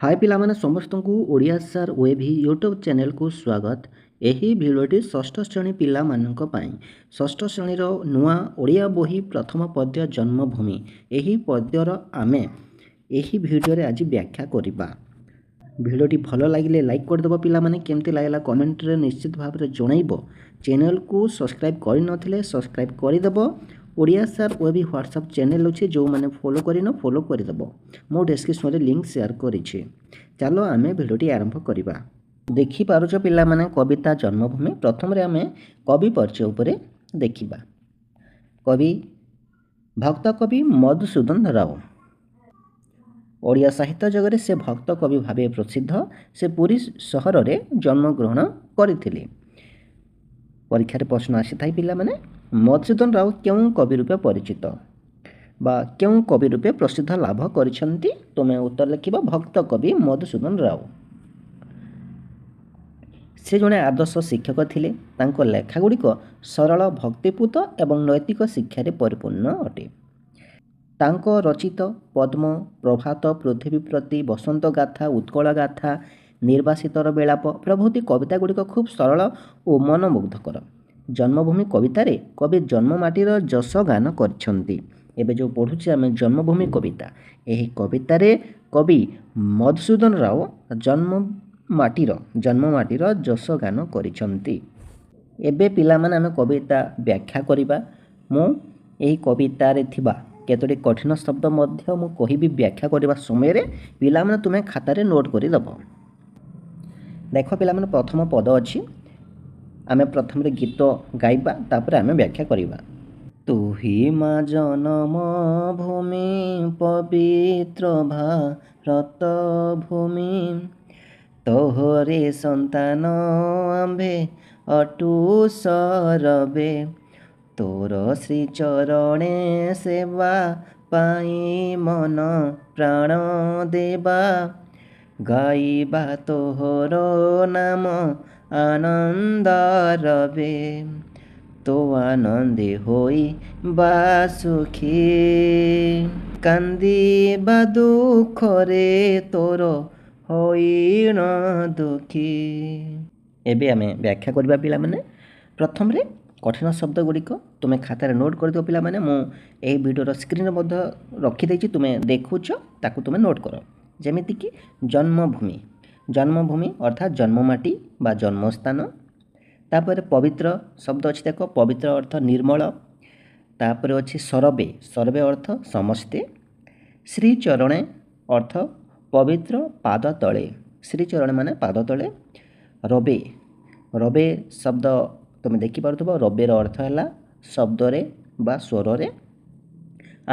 हाय पिलामाने समस्तଙ୍କୁ Odia sir ୱେଭି YouTube ଚ୍ୟାନେଲକୁ ସ୍ୱାଗତ। ଏହି ଭିଡ଼ିଓଟି ଷଷ୍ଠ ଶ୍ରେଣୀ ପିଲାମାନଙ୍କ ପାଇଁ ଷଷ୍ଠ ଶ୍ରେଣୀର ନୂଆ ଓଡ଼ିଆ ବହି ପ୍ରଥମ ପଦ୍ୟ ଜନ୍ମଭୂମି। ଏହି ପଦ୍ୟର ଆମେ ଏହି ଭିଡ଼ିଓରେ ଆଜି ବ୍ୟାଖ୍ୟା କରିବା। ଭିଡ଼ିଓଟି ଭଲ ଲାଗିଲେ ଲାଇକ୍ କରିଦେବ ପିଲାମାନେ, କେମିତି ଲାଗିଲା କମେଣ୍ଟରେ ନିଶ୍ଚିତ ଭାବରେ ଜଣାଇବ। ଚ୍ୟାନେଲକୁ ସବସ୍କ୍ରାଇବ୍ କରିନଥିଲେ ସବସ୍କ୍ରାଇବ୍ କରିଦେବ। ଓଡ଼ିଆ ସାର୍ ୱେଭି ହ୍ୱାଟ୍ସଆପ୍ ଚ୍ୟାନେଲ୍ ଅଛି, ଯେଉଁମାନେ ଫଲୋ କରିନ ଫଲୋ କରିଦେବ। ମୁଁ ଡେସ୍କ୍ରିପ୍ସନରେ ଲିଙ୍କ୍ ସେୟାର କରିଛି। ଚାଲ ଆମେ ଭିଡ଼ିଓଟି ଆରମ୍ଭ କରିବା। ଦେଖିପାରୁଛ ପିଲାମାନେ କବିତା ଜନ୍ମଭୂମି। ପ୍ରଥମରେ ଆମେ କବି ପରିଚୟ ଉପରେ ଦେଖିବା। କବି ଭକ୍ତ କବି ମଧୁସୂଦନ ରାଓ। ଓଡ଼ିଆ ସାହିତ୍ୟ ଜଗତରେ ସେ ଭକ୍ତ କବି ଭାବେ ପ୍ରସିଦ୍ଧ। ସେ ପୁରୀ ସହରରେ ଜନ୍ମଗ୍ରହଣ କରିଥିଲେ। ପରୀକ୍ଷାରେ ପ୍ରଶ୍ନ ଆସିଥାଏ ପିଲାମାନେ, ମଧୁସୂଦନ ରାଓ କେଉଁ କବି ରୂପେ ପରିଚିତ ବା କେଉଁ କବି ରୂପେ ପ୍ରସିଦ୍ଧ ଲାଭ କରିଛନ୍ତି? ତୁମେ ଉତ୍ତର ଲେଖିବ ଭକ୍ତ କବି ମଧୁସୂଦନ ରାଓ। ସେ ଜଣେ ଆଦର୍ଶ ଶିକ୍ଷକ ଥିଲେ। ତାଙ୍କ ଲେଖାଗୁଡ଼ିକ ସରଳ, ଭକ୍ତିପୂତ ଏବଂ ନୈତିକ ଶିକ୍ଷାରେ ପରିପୂର୍ଣ୍ଣ ଅଟେ। ତାଙ୍କ ରଚିତ ପଦ୍ମ, ପ୍ରଭାତ, ପୃଥିବୀ ପ୍ରତି, ବସନ୍ତ ଗାଥା, ଉତ୍କଳ ଗାଥା, ନିର୍ବାସିତର ବିଳାପ ପ୍ରଭୃତି କବିତାଗୁଡ଼ିକ ଖୁବ୍ ସରଳ ଓ ମନମୁଗ୍ଧକର। ଜନ୍ମଭୂମି କବିତାରେ କବି ଜନ୍ମମାଟିର ଯଶ ଗାନ କରିଛନ୍ତି। ଏବେ ଯେଉଁ ପଢ଼ୁଛେ ଆମେ ଜନ୍ମଭୂମି କବିତା, ଏହି କବିତାରେ କବି ମଧୁସୂଦନ ରାଓ ଜନ୍ମମାଟିର ଯଶ ଗାନ କରିଛନ୍ତି। ଏବେ ପିଲାମାନେ ଆମେ କବିତା ବ୍ୟାଖ୍ୟା କରିବା। ମୁଁ ଏହି କବିତାରେ ଥିବା କେତୋଟି କଠିନ ଶବ୍ଦ ମଧ୍ୟ ମୁଁ କହିବି ବ୍ୟାଖ୍ୟା କରିବା ସମୟରେ, ପିଲାମାନେ ତୁମେ ଖାତାରେ ନୋଟ୍ କରିଦେବ। ଦେଖ ପିଲାମାନେ, ପ୍ରଥମ ପଦ ଅଛି। ଆମେ ପ୍ରଥମରେ ଗୀତ ଗାଇବା, ତାପରେ ଆମେ ବ୍ୟାଖ୍ୟା କରିବା। ତୁହି ମା ଜନମ ଭୂମି ପବିତ୍ର ଭାରତ ଭୂମି, ତୋହରି ସନ୍ତାନ ଆମ୍ଭେ ଅଟୁ ସରବେ, ତୋର ଶ୍ରୀ ଚରଣେ ସେବା ପାଇଁ ମନ ପ୍ରାଣ ଦେବା, ଗାଇବା ତୋହର ନାମ ଆନନ୍ଦ ରବେ, ତୋ ଆନନ୍ଦେ ହୋଇ ବା ସୁଖୀ, କାନ୍ଦିବା ଦୁଃଖରେ ତୋର ହୋଇଣ ଦୁଃଖୀ। ଏବେ ଆମେ ବ୍ୟାଖ୍ୟା କରିବା ପିଲାମାନେ। ପ୍ରଥମରେ କଠିନ ଶବ୍ଦ ଗୁଡ଼ିକ ତୁମେ ଖାତାରେ ନୋଟ୍ କରିଦିଅ ପିଲାମାନେ। ମୁଁ ଏହି ଭିଡ଼ିଓର ସ୍କ୍ରିନ୍ରେ ମଧ୍ୟ ରଖିଦେଇଛି, ତୁମେ ଦେଖୁଛ, ତାକୁ ତୁମେ ନୋଟ୍ କର। ଯେମିତିକି ଜନ୍ମଭୂମି, ଜନ୍ମଭୂମି ଅର୍ଥାତ୍ ଜନ୍ମମାଟି ବା ଜନ୍ମସ୍ଥାନ। ତାପରେ ପବିତ୍ର ଶବ୍ଦ ଅଛି, ଦେଖ, ପବିତ୍ର ଅର୍ଥ ନିର୍ମଳ। ତାପରେ ଅଛି ସରବେ, ସରବେ ଅର୍ଥ ସମସ୍ତେ। ଶ୍ରୀଚରଣେ ଅର୍ଥ ପବିତ୍ର ପାଦ ତଳେ, ଶ୍ରୀଚରଣ ମାନେ ପାଦ ତଳେ। ରବେ, ରବେ ଶବ୍ଦ ତୁମେ ଦେଖିପାରୁଥିବ, ରବେର ଅର୍ଥ ହେଲା ଶବ୍ଦରେ ବା ସ୍ୱରରେ।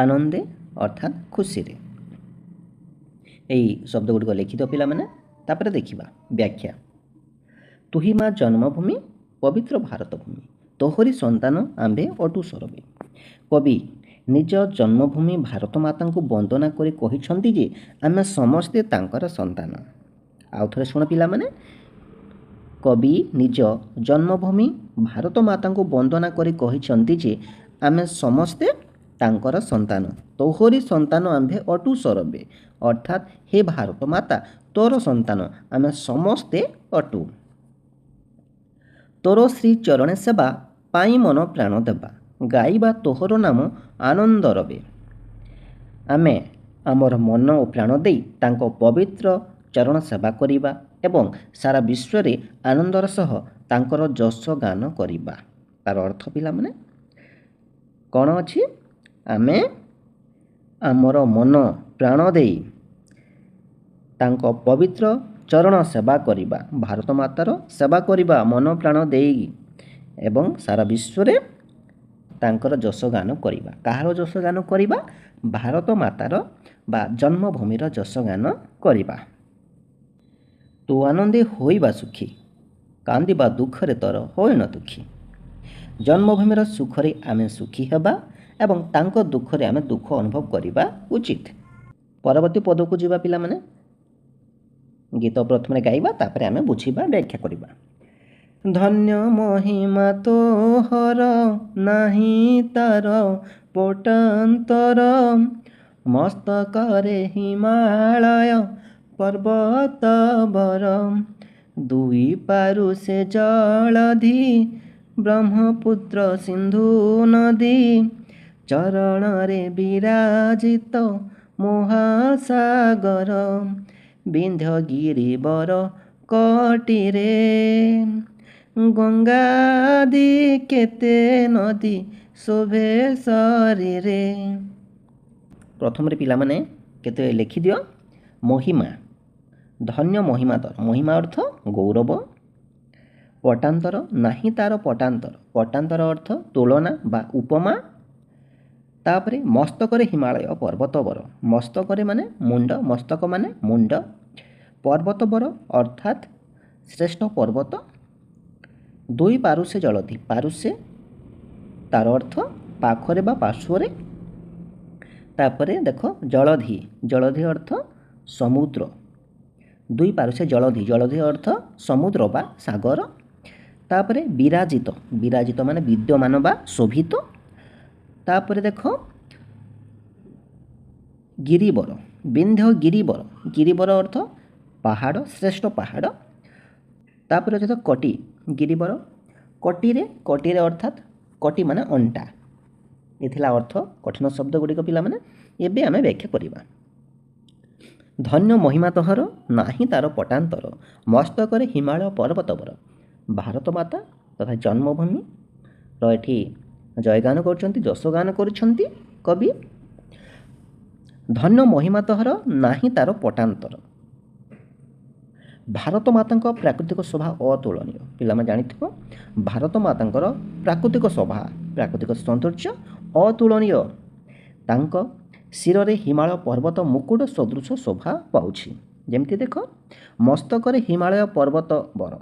ଆନନ୍ଦେ ଅର୍ଥାତ୍ ଖୁସିରେ। ଏହି ଶବ୍ଦ ଗୁଡ଼ିକ ଲେଖିଦିଅ ପିଲାମାନେ। ତାପରେ ଦେଖିବା ବ୍ୟାଖ୍ୟା। ତୁହି ମା ଜନ୍ମଭୂମି ପବିତ୍ର ଭାରତ ଭୂମି, ତୋହରି ସନ୍ତାନ ଆମ୍ଭେ ଅଟୁ ସରବେ। କବି ନିଜ ଜନ୍ମଭୂମି ଭାରତ ମାତାଙ୍କୁ ବନ୍ଦନା କରି କହିଛନ୍ତି ଯେ ଆମେ ସମସ୍ତେ ତାଙ୍କର ସନ୍ତାନ। ଆଉ ଥରେ ଶୁଣ ପିଲାମାନେ, କବି ନିଜ ଜନ୍ମଭୂମି ଭାରତ ମାତାଙ୍କୁ ବନ୍ଦନା କରି କହିଛନ୍ତି ଯେ ଆମେ ସମସ୍ତେ ତାଙ୍କର ସନ୍ତାନ। ତୋହରି ସନ୍ତାନ ଆମ୍ଭେ ଅଟୁ ସରବେ, ଅର୍ଥାତ୍ ହେ ଭାରତ ମାତା, ତୋର ସନ୍ତାନ ଆମେ ସମସ୍ତେ ଅଟୁ। ତୋର ଶ୍ରୀ ଚରଣେ ସେବା ପାଇଁ ମନ ପ୍ରାଣ ଦେବା, ଗାଇବା ତୋହର ନାମ ଆନନ୍ଦ ରବେ। ଆମେ ଆମର ମନ ଓ ପ୍ରାଣ ଦେଇ ତାଙ୍କ ପବିତ୍ର ଚରଣ ସେବା କରିବା ଏବଂ ସାରା ବିଶ୍ୱରେ ଆନନ୍ଦର ସହ ତାଙ୍କର ଯଶ ଗାନ କରିବା। ତାର ଅର୍ଥ ପିଲାମାନେ କ'ଣ ଅଛି? ଆମେ ଆମର ମନ ପ୍ରାଣ ଦେଇ ତାଙ୍କ ପବିତ୍ର ଚରଣ ସେବା କରିବା, ଭାରତ ମାତାର ସେବା କରିବା ମନ ପ୍ରାଣ ଦେଇ, ଏବଂ ସାରା ବିଶ୍ୱରେ ତାଙ୍କର ଯଶ ଗାନ କରିବା। କାହାର ଯଶ ଗାନ କରିବା? ଭାରତ ମାତାର ବା ଜନ୍ମଭୂମିର ଯଶ ଗାନ କରିବା। ତୁ ଆନନ୍ଦେ ହୋଇବା ସୁଖୀ, କାନ୍ଦିବା ଦୁଃଖରେ ତୋର ହୋଇଣ ଦୁଃଖୀ। ଜନ୍ମଭୂମିର ସୁଖରେ ଆମେ ସୁଖୀ ହେବା ଏବଂ ତାଙ୍କ ଦୁଃଖରେ ଆମେ ଦୁଃଖ ଅନୁଭବ କରିବା ଉଚିତ। ପରବର୍ତ୍ତୀ ପଦକୁ ଯିବା ପିଲାମାନେ। ଗୀତ ପ୍ରଥମେ ଗାଇବା, ତାପରେ ଆମେ ବୁଝିବା, ବ୍ୟାଖ୍ୟା କରିବା। ଧନ୍ୟ ମହିମା ତୋହର ନାହିଁ ତାର ପଟାନ୍ତର, ମସ୍ତକରେ ହିମାଳୟ पर्वत बर दुई पारु से जलधि ब्रह्मपुत्र सिंधु नदी चरण रे विराजित महासागर विंध्यगिरि बर कटिरे गंगादि केते नदी शोभे शरीरे। प्रथम पिला माने केते लिखिदियो महिमा धन्य महिमातर महिमा अर्थ गौरव पटांतर नाही तार पटांतर पटांतर अर्थ तुलना बा उपमा तापरे मस्तकरे हिमालय पर्वत बर मस्तकरे माने मुंड मस्तक माने मुंड पर्वत बर अर्थात श्रेष्ठ पर्वत दुई पारुसे जलधि पारुसे तार अर्थ पाखरे बा पार्श्वरे तापरे देख जलधि जलधि अर्थ समुद्र दुई पारुसे जलधि जलधि अर्थ समुद्र बा सागर तापरे विराजित विराजित माने विद्यमान बा शोभित तापरे देख गिरिबर विंध्य गिरिबर गिरिबर अर्थ पहाड़ श्रेष्ठ पहाड़ तापरे अच्छे कटी गिरिबर कटिरे कटिरे अर्थात कटी माने अंटा ये अर्थ कठिन शब्द गुड़िक पिला माने एबे आमे व्याख्या करिबा। धन्य महिमा तोहर नाही तार पटांतर मस्तकरे हिमालय पर्वत बर भारत माता तथा जन्मभूमि रठी जयगान कर जशगान कर कवि। धन्य महिमा तोहर नाही तार पटांतर भारत माता प्राकृतिक शोभा अतुलनीय पिला जानी भारत माता प्राकृतिक शोभा प्राकृतिक सौंदर्य अतुलनीय तांक शिर रे हिमालय पर्वत मुकुट सदृश शोभा पाउछि जेमती देख मस्तकरे हिमालय पर्वत बर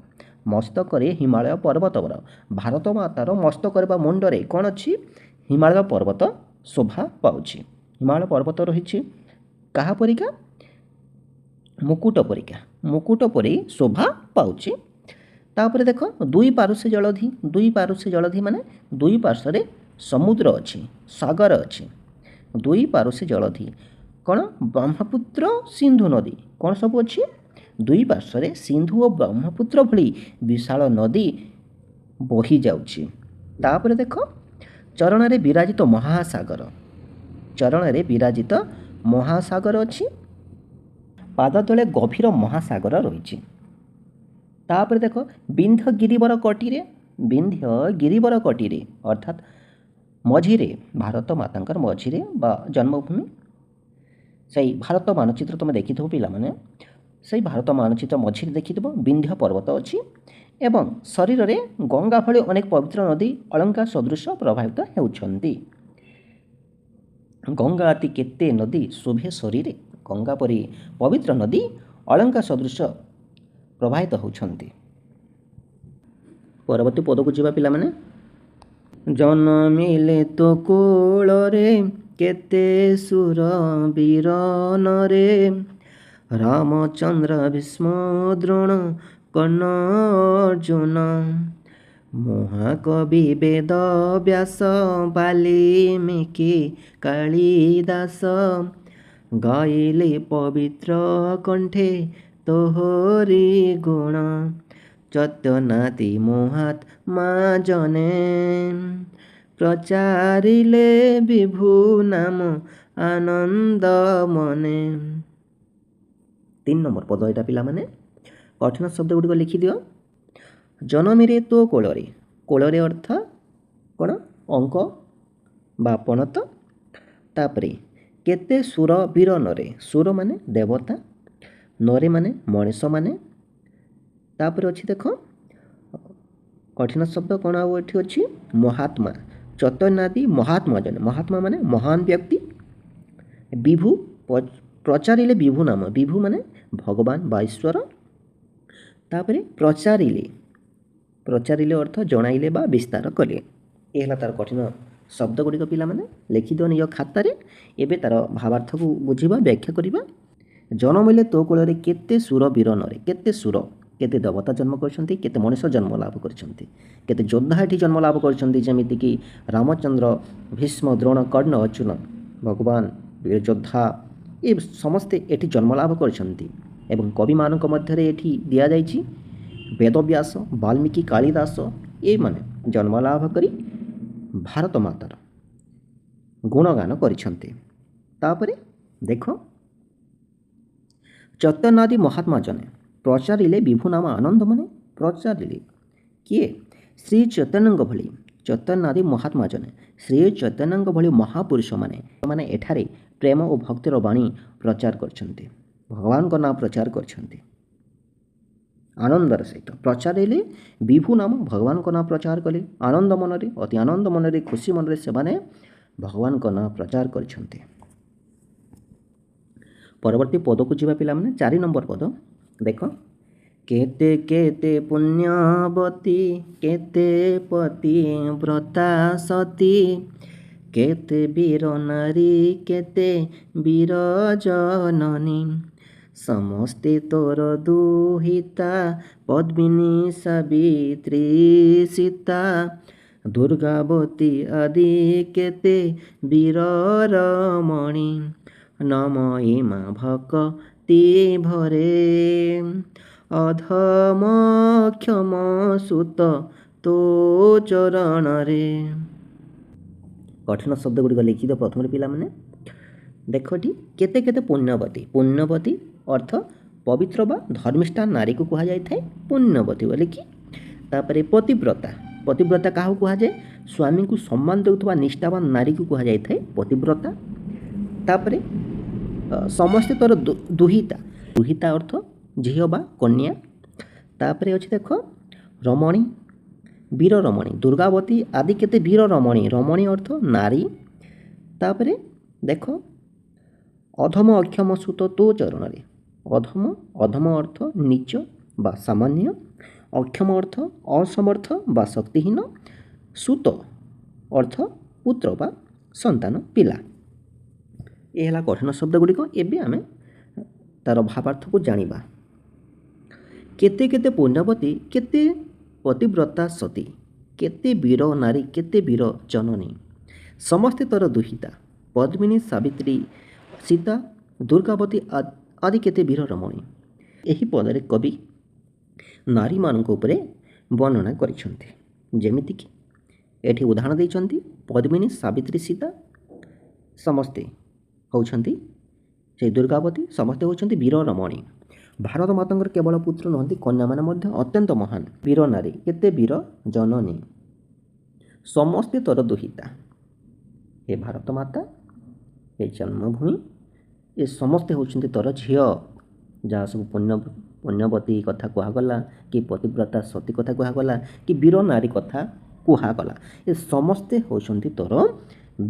मस्तकरे हिमालय पर्वत बर भारत मातार मस्तक बा मुंडरे कौन अच्छी हिमालय पर्वत शोभा पाउछि हिमालय पर्वत रही कहा परिका मुकुट परिका मुकुट परी शोभा पाउछि तापर देख दुई पार्श्वे जलधि माने दुई पार्श्वे समुद्र अच्छी सागर अच्छी दुई पार्श्वे जलधि कौन ब्रह्मपुत्र सिंधु नदी कौन सब अच्छी दुई पार्श्वे सिंधु और ब्रह्मपुत्र भली विशाल नदी बही जाउछि तापर देख चरण रे विराजित महासागर चरण रे विराजित महासागर अच्छी पाद तले गभीर महासागर रही तापर देख विंध्य गिरिवर कटिरे अर्थात मझिरे भारत मातांकर मझिरे बा जन्मभूमि से भारत मानचित्र तुम देखि पिला माने से भारत मानचित्र मझिरे देखि विंध्य पर्वत अच्छी एवं शरीर रे गंगा भली अनेक पवित्र नदी अलंकार सदृश प्रभावित होउछंती गंगा अति केते नदी शोभे शरीरे गंगा परी पवित्र नदी अलंकार सदृश प्रभावित होउछंती। परवर्ती पद को जीवा पिला माने जन्मिले तो कोल रे केते सुर वीर नरे रामचंद्र भीष्म द्रोण कर्ण अर्जुन महाकवि वेद व्यास बाल्मीकि कालिदास गाइले पवित्र कंठे तोहरी गुण चैतन्यनादि महात्मा जने प्रचारिले विभु नाम आनंद मने। 3 नंबर पद एटा पिला माने कठिन शब्द गुड़िक लिखि दियो जनमिरे तो कोଳରେ अर्थ कौन अंक बा पणत तापरे केते सुर वीर नरे सुर माने देवता नरे माने मनीष माने तापर अच्छी देख कठिन शब्द कौन आठ अच्छी महात्मा चैतन्यनादि महात्मा जन महात्मा माने महान व्यक्ति विभु प्रचारिले विभु नाम विभु माने भगवान बा ईश्वर तापर प्रचारिले अर्थ जणाइले बा विस्तार कले ये तार कठिन शब्द गुड़िक पिला माने लिखिद निज खातार एवं तार भावार्थ को बुझा व्याख्या करवा। जनमिले तो कोल केते सुर वीर नरे केते सुर केते देवता जन्म करछंती केते मनुष्य जन्म लाभ करछंती केते योद्धा एठी जन्म लाभ करछंती जेमिति कि रामचंद्र भीष्म द्रोण कर्ण अर्जुन भगवान वीर योद्धा ये समस्ते एठी जन्म लाभ करछंती ଏବଂ କବିମାନଙ୍କ ମଧ୍ୟରେ ଏଠି ଦିଆଯାଇଛି ବେଦବ୍ୟାସ, ବାଲ୍ମୀକି, କାଳିଦାସ ଏଇମାନେ ଜନ୍ମଲାଭ କରି ଭାରତ ମାତାର ଗୁଣଗାନ କରିଛନ୍ତି। ତାପରେ ଦେଖ, ଚୈତନ୍ୟାଦି ମହାତ୍ମା ଜନେ ପ୍ରଚାରିଲେ ବିଭୁ ନାମ ଆନନ୍ଦ ମନେ। ପ୍ରଚାରିଲେ କିଏ? ଶ୍ରୀ ଚୈତନ୍ୟଙ୍କ ଭଳି ଚୈତନ୍ୟାଦି ମହାତ୍ମା ଜନେ, ଶ୍ରୀ ଚୈତନ୍ୟଙ୍କ ଭଳି ମହାପୁରୁଷମାନେ ସେମାନେ ଏଠାରେ ପ୍ରେମ ଓ ଭକ୍ତିର ବାଣୀ ପ୍ରଚାର କରିଛନ୍ତି, ଭଗବାନଙ୍କ ନାମ ପ୍ରଚାର କରିଛନ୍ତି ଆନନ୍ଦର ସହିତ। ପ୍ରଚାରିଲେ ବିଭୁ ନାମ, ଭଗବାନଙ୍କ ନାମ ପ୍ରଚାର କଲେ ଆନନ୍ଦ ମନରେ, ଅତି ଆନନ୍ଦ ମନରେ, ଖୁସି ମନରେ ସେମାନେ ଭଗବାନଙ୍କ ନାମ ପ୍ରଚାର କରିଛନ୍ତି। ପରବର୍ତ୍ତୀ ପଦକୁ ଯିବା ପିଲାମାନେ, 4 ନମ୍ବର ପଦ ଦେଖ, କେତେ କେତେ ପୁଣ୍ୟବତୀ, କେତେ ପତିବ୍ରତା ସତୀ, କେତେ ବୀର ନାରୀ, କେତେ ବୀର ଜନନୀ, ସମସ୍ତେ ତୋର ଦୁହିତା, ପଦ୍ମିନୀ, ସାବିତ୍ରୀ, ସୀତା, ଦୁର୍ଗାବତୀ ଆଦି କେତେ ବୀର ରମଣୀ, ନମୟୀ ମା ଭକ୍ତି ଭରେ, ଅଧମ କ୍ଷମ ସୁତ ତୋ ଚରଣରେ। କଠିନ ଶବ୍ଦ ଗୁଡ଼ିକ ଲିଖିତ ପ୍ରଥମରେ ପିଲାମାନେ ଦେଖ, ଏଠି କେତେ କେତେ ପୁଣ୍ୟବତୀ। ପୁଣ୍ୟବତୀ ଅର୍ଥ ପବିତ୍ର ବା ଧର୍ମିଷ୍ଠା ନାରୀକୁ କୁହାଯାଇଥାଏ ପୁଣ୍ୟବତୀ ବୋଲିକି। ତାପରେ ପତିବ୍ରତା, ପତିବ୍ରତା କାହାକୁ କୁହାଯାଏ? ସ୍ୱାମୀଙ୍କୁ ସମ୍ମାନ ଦେଉଥିବା ନିଷ୍ଠାବାନ ନାରୀକୁ କୁହାଯାଇଥାଏ ପତିବ୍ରତା। ତାପରେ ସମସ୍ତେ ତୋର ଦୁହିତା, ଦୁହିତା ଅର୍ଥ ଝିଅ ବା କନ୍ୟା। ତାପରେ ଅଛି ଦେଖ ରମଣୀ, ବୀର ରମଣୀ, ଦୁର୍ଗାବତୀ ଆଦି କେତେ ବୀର ରମଣୀ, ରମଣୀ ଅର୍ଥ ନାରୀ। ତାପରେ ଦେଖ ଅଧମ ଅକ୍ଷମ ସୁତ ତୋ ଚରଣରେ, ଅଧମ, ଅଧମ ଅର୍ଥ ନିଚ ବା ସାମାନ୍ୟ, ଅକ୍ଷମ ଅର୍ଥ ଅସମର୍ଥ ବା ଶକ୍ତିହୀନ, ସୁତ ଅର୍ଥ ପୁତ୍ର ବା ସନ୍ତାନ, ପିଲା। ଏ ହେଲା କଠିନ ଶବ୍ଦ ଗୁଡ଼ିକ। ଏବେ ଆମେ ତାର ଭାବାର୍ଥକୁ ଜାଣିବା। କେତେ କେତେ ପୁଣ୍ୟବତୀ, କେତେ ପତିବ୍ରତା ସତୀ, କେତେ ବୀର ନାରୀ, କେତେ ବୀର ଜନନୀ, ସମସ୍ତେ ତୋର ଦୁହିତା, ପଦ୍ମିନୀ, ସାବିତ୍ରୀ, ସୀତା, ଦୁର୍ଗାବତୀ ଆଦି କେତେ ବୀର ରମଣୀ। ଏହି ପଦରେ କବି ନାରୀମାନଙ୍କ ଉପରେ ବର୍ଣ୍ଣନା କରିଛନ୍ତି। ଯେମିତିକି ଏଠି ଉଦାହରଣ ଦେଇଛନ୍ତି ପଦ୍ମିନୀ, ସାବିତ୍ରୀ, ସୀତା ସମସ୍ତେ ହେଉଛନ୍ତି ସେଇ ଦୁର୍ଗାବତୀ, ସମସ୍ତେ ହେଉଛନ୍ତି ବୀର ରମଣୀ। ଭାରତ ମାତାଙ୍କର କେବଳ ପୁତ୍ର ନୁହନ୍ତି, କନ୍ୟାମାନେ ମଧ୍ୟ ଅତ୍ୟନ୍ତ ମହାନ। ବୀର ନାରୀ, କେତେ ବୀର ଜନନୀ, ସମସ୍ତେ ତୋର ଦୁହିତା। ଏ ଭାରତ ମାତା, ଏ ଜନ୍ମଭୂମି, ଏ ସମସ୍ତେ ହେଉଛନ୍ତି ତୋର ଝିଅ। ଯାହା ସବୁ ପୁଣ୍ୟବତୀ କଥା କୁହାଗଲା, କି ପତିବ୍ରତା ସତୀ କଥା କୁହାଗଲା, କି ବୀର ନାରୀ କଥା କୁହାଗଲା, ଏ ସମସ୍ତେ ହେଉଛନ୍ତି ତୋର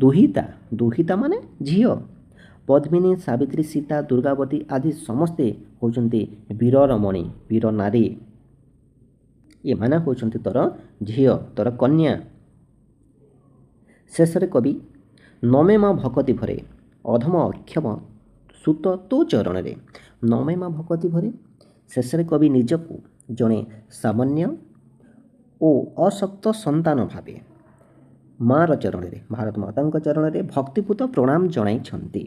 ଦୁହିତା। ଦୁହିତା ମାନେ ଝିଅ। ପଦ୍ମିନୀ, ସାବିତ୍ରୀ, ସୀତା, ଦୁର୍ଗାବତୀ ଆଦି ସମସ୍ତେ ହେଉଛନ୍ତି ବୀର ରମଣୀ, ବୀର ନାରୀ। ଏମାନେ ହେଉଛନ୍ତି ତୋର ଝିଅ, ତୋର କନ୍ୟା। ଶେଷରେ କବି ନମେ ମା ଭକତି ଭରେ, ଅଧମ ଅକ୍ଷମ ସୁତ ତୋ ଚରଣରେ, ନମେ ମା ଭକତି ଭରେ। ଶେଷରେ କବି ନିଜକୁ ଜଣେ ସାମାନ୍ୟ ଓ ଅଶକ୍ତ ସନ୍ତାନ ଭାବେ ମାର ଚରଣରେ, ଭାରତ ମାତାଙ୍କ ଚରଣରେ ଭକ୍ତିପୂତ ପ୍ରଣାମ ଜଣାଇଛନ୍ତି।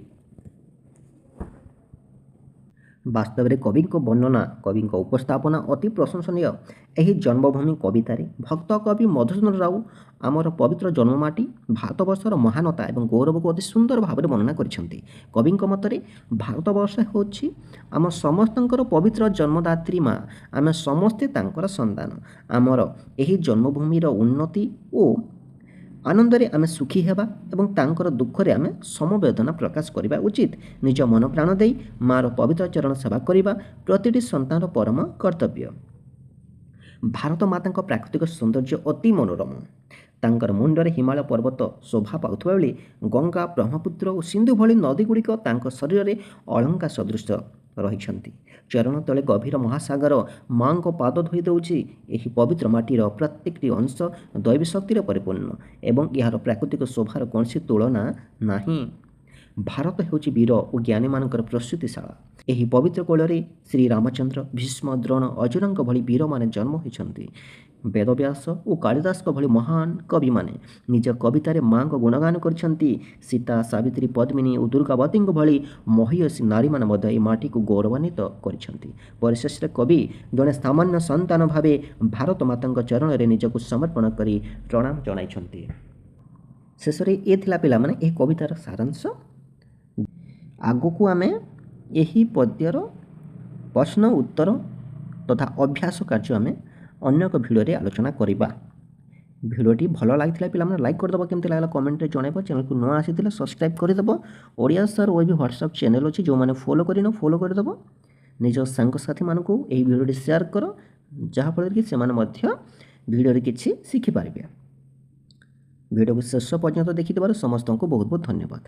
ବାସ୍ତବରେ କବିଙ୍କ ବର୍ଣ୍ଣନା, କବିଙ୍କ ଉପସ୍ଥାପନା ଅତି ପ୍ରଶଂସନୀୟ। ଏହି ଜନ୍ମଭୂମି କବିତାରେ ଭକ୍ତ କବି ମଧୁସୂଦନ ରାଉ ଆମର ପବିତ୍ର ଜନ୍ମମାଟି ଭାରତବର୍ଷର ମହାନତା ଏବଂ ଗୌରବକୁ ଅତି ସୁନ୍ଦର ଭାବରେ ବର୍ଣ୍ଣନା କରିଛନ୍ତି। କବିଙ୍କ ମତରେ ଭାରତବର୍ଷ ହେଉଛି ଆମ ସମସ୍ତଙ୍କର ପବିତ୍ର ଜନ୍ମଦାତ୍ରୀ ମା। ଆମେ ସମସ୍ତେ ତାଙ୍କର ସନ୍ତାନ। ଆମର ଏହି ଜନ୍ମଭୂମିର ଉନ୍ନତି ଓ ଆନନ୍ଦରେ ଆମେ ସୁଖୀ ହେବା ଏବଂ ତାଙ୍କର ଦୁଃଖରେ ଆମେ ସମବେଦନା ପ୍ରକାଶ କରିବା ଉଚିତ। ନିଜ ମନ ପ୍ରାଣ ଦେଇ ମାର ପବିତ୍ର ଚରଣ ସେବା କରିବା ପ୍ରତିଟି ସନ୍ତାନର ପରମ କର୍ତ୍ତବ୍ୟ। ଭାରତ ମାତାଙ୍କ ପ୍ରାକୃତିକ ସୌନ୍ଦର୍ଯ୍ୟ ଅତି ମନୋରମ। ତାଙ୍କର ମୁଣ୍ଡରେ ହିମାଳୟ ପର୍ବତ ଶୋଭା ପାଉଥିବା ବେଳେ ଗଙ୍ଗା, ବ୍ରହ୍ମପୁତ୍ର ଓ ସିନ୍ଧୁ ଭଳି ନଦୀଗୁଡ଼ିକ ତାଙ୍କ ଶରୀରରେ ଅଳଙ୍କା ସଦୃଶ ରହିଛନ୍ତି। ଚରଣ ତଳେ ଗଭୀର ମହାସାଗର ମାଙ୍କ ପାଦ ଧୋଇ ଦେଉଛି। ଏହି ପବିତ୍ର ମାଟିର ପ୍ରତ୍ୟେକଟି ଅଂଶ ଦୈବୀ ଶକ୍ତିରେ ପରିପୂର୍ଣ୍ଣ ଏବଂ ଏହାର ପ୍ରାକୃତିକ ଶୋଭାର କୌଣସି ତୁଳନା ନାହିଁ। ଭାରତ ହେଉଛି ବୀର ଓ ଜ୍ଞାନୀମାନଙ୍କର ପ୍ରସୂତିଶାଳା। ଏହି ପବିତ୍ର କୋଳରେ ଶ୍ରୀରାମଚନ୍ଦ୍ର ଭୀଷ୍ମ ଦ୍ରୋଣ ଅର୍ଜୁନଙ୍କ ଭଳି ବୀରମାନେ ଜନ୍ମ ହୋଇଛନ୍ତି। ବେଦବ୍ୟାସ ଓ କାଳିଦାସଙ୍କ ଭଳି ମହାନ କବିମାନେ ନିଜ କବିତାରେ ମାଙ୍କ ଗୁଣଗାନ କରିଛନ୍ତି। ସୀତା, ସାବିତ୍ରୀ, ପଦ୍ମିନୀ ଓ ଦୁର୍ଗାବତୀଙ୍କ ଭଳି ମହିୟସୀ ନାରୀମାନେ ମଧ୍ୟ ଏହି ମାଟିକୁ ଗୌରବାନ୍ୱିତ କରିଛନ୍ତି। ପରିଶେଷରେ କବି ଜଣେ ସାମାନ୍ୟ ସନ୍ତାନ ଭାବେ ଭାରତ ମାତାଙ୍କ ଚରଣରେ ନିଜକୁ ସମର୍ପଣ କରି ପ୍ରଣାମ ଜଣାଇଛନ୍ତି। ଶେଷରେ ଏ ଥିଲା ପିଲାମାନେ ଏହି କବିତାର ସାରାଂଶ। ଆଗକୁ ଆମେ ଏହି ପଦ୍ୟର ପ୍ରଶ୍ନ ଉତ୍ତର ତଥା ଅଭ୍ୟାସ କାର୍ଯ୍ୟ ଆମେ ଅନ୍ୟ ଏକ ଭିଡ଼ିଓରେ ଆଲୋଚନା କରିବା। ଭିଡ଼ିଓଟି ଭଲ ଲାଗିଥିଲା ପିଲାମାନେ ଲାଇକ୍ କରିଦେବ, କେମିତି ଲାଗିଲା କମେଣ୍ଟରେ ଜଣାଇବ। ଚ୍ୟାନେଲକୁ ନୂଆ ଆସିଥିଲେ ସବସ୍କ୍ରାଇବ୍ କରିଦେବ। Odia sir OAB WhatsApp channel ଅଛି, ଯେଉଁମାନେ ଫଲୋ କରିନ ଫଲୋ କରିଦେବ। ନିଜ ସାଙ୍ଗସାଥିମାନଙ୍କୁ ଏହି ଭିଡ଼ିଓଟି ସେୟାର କର, ଯାହାଫଳରେ କି ସେମାନେ ମଧ୍ୟ ଭିଡ଼ିଓରେ କିଛି ଶିଖିପାରିବେ। ଭିଡ଼ିଓକୁ ଶେଷ ପର୍ଯ୍ୟନ୍ତ ଦେଖିଥିବାରୁ ସମସ୍ତଙ୍କୁ ବହୁତ ବହୁତ ଧନ୍ୟବାଦ।